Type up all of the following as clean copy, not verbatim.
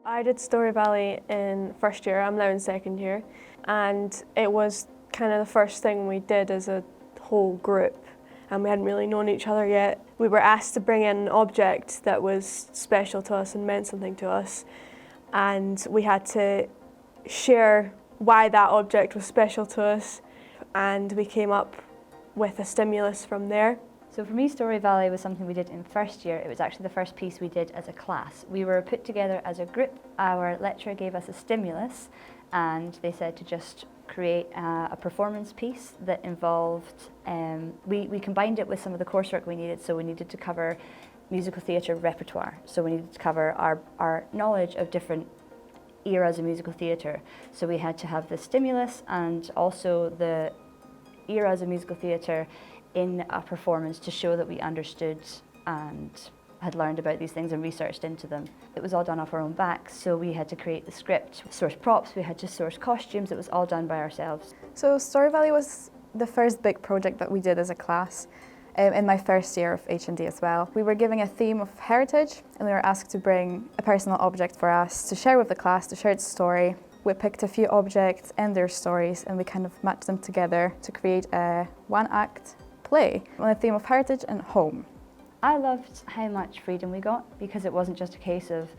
I did Story Valley in first year, I'm now in second year, and it was kind of the first thing we did as a whole group, and we hadn't really known each other yet. We were asked to bring in an object that was special to us and meant something to us, and we had to share why that object was special to us, and we came up with a stimulus from there. So for me, Story Valley was something we did in first year. It was actually the first piece we did as a class. We were put together as a group. Our lecturer gave us a stimulus and they said to just create a performance piece that involved, we combined it with some of the coursework we needed. So we needed to cover musical theatre repertoire. So we needed to cover our knowledge of different eras of musical theatre. So we had to have the stimulus and also the eras of musical theatre in a performance to show that we understood and had learned about these things and researched into them. It was all done off our own backs, so we had to create the script, source props, we had to source costumes, it was all done by ourselves. So Story Valley was the first big project that we did as a class in my first year of H&D as well. We were given a theme of heritage and we were asked to bring a personal object for us to share with the class, to share its story. We picked a few objects and their stories and we kind of matched them together to create a one-act play on the theme of heritage and home. I loved how much freedom we got because it wasn't just a case of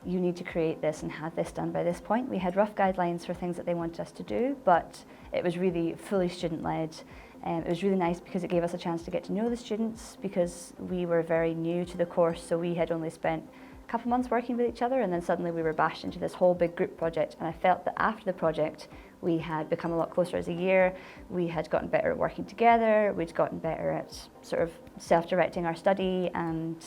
you need to create this and have this done by this point. We had rough guidelines for things that they wanted us to do, but it was really fully student-led. It was really nice because it gave us a chance to get to know the students because we were very new to the course, so we had only spent a couple months working with each other and then suddenly we were bashed into this whole big group project, and I felt that after the project we had become a lot closer as a year, we had gotten better at working together, we'd gotten better at sort of self-directing our study and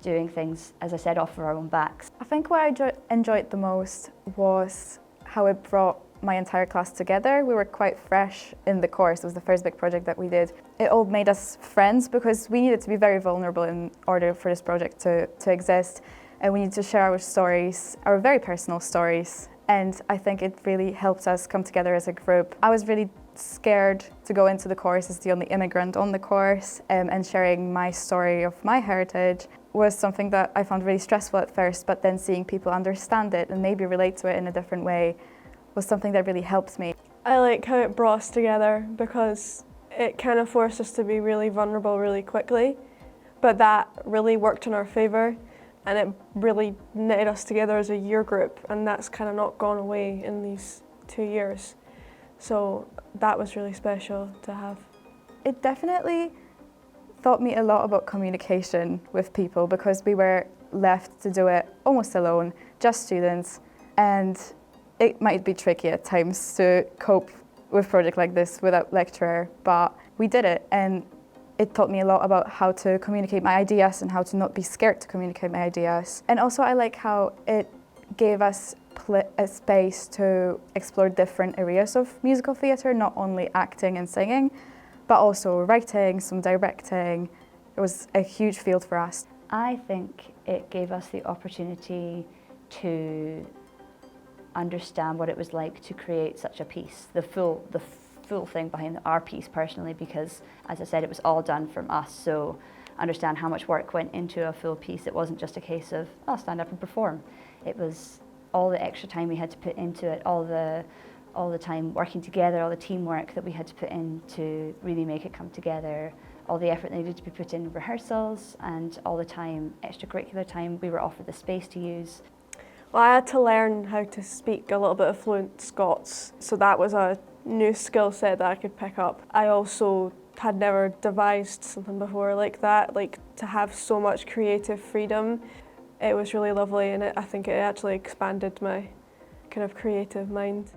doing things, as I said, off of our own backs. I think what I enjoyed the most was how it brought my entire class together. We were quite fresh in the course. It was the first big project that we did. It all made us friends because we needed to be very vulnerable in order for this project to exist. And we needed to share our stories, our very personal stories. And I think it really helped us come together as a group. I was really scared to go into the course as the only immigrant on the course, and sharing my story of my heritage was something that I found really stressful at first, but then seeing people understand it and maybe relate to it in a different way was something that really helped me. I like how it brought us together because it kind of forced us to be really vulnerable really quickly, but that really worked in our favour. And it really knitted us together as a year group, and that's kind of not gone away in these 2 years. So that was really special to have. It definitely taught me a lot about communication with people because we were left to do it almost alone, just students, and it might be tricky at times to cope with a project like this without lecturer, but we did it, and it taught me a lot about how to communicate my ideas and how to not be scared to communicate my ideas. And also I like how it gave us a space to explore different areas of musical theatre, not only acting and singing, but also writing, some directing. It was a huge field for us. I think it gave us the opportunity to understand what it was like to create such a piece, the full thing behind our piece personally, because as I said, it was all done from us, so understand how much work went into a full piece. It wasn't just a case of, oh, stand up and perform. It was all the extra time we had to put into it, all the time working together, all the teamwork that we had to put in to really make it come together, all the effort that needed to be put in rehearsals, and all the time, extracurricular time we were offered the space to use. Well, I had to learn how to speak a little bit of fluent Scots, so that was a new skill set that I could pick up. I also had never devised something before like that, like to have so much creative freedom. It was really lovely, and I think it actually expanded my kind of creative mind.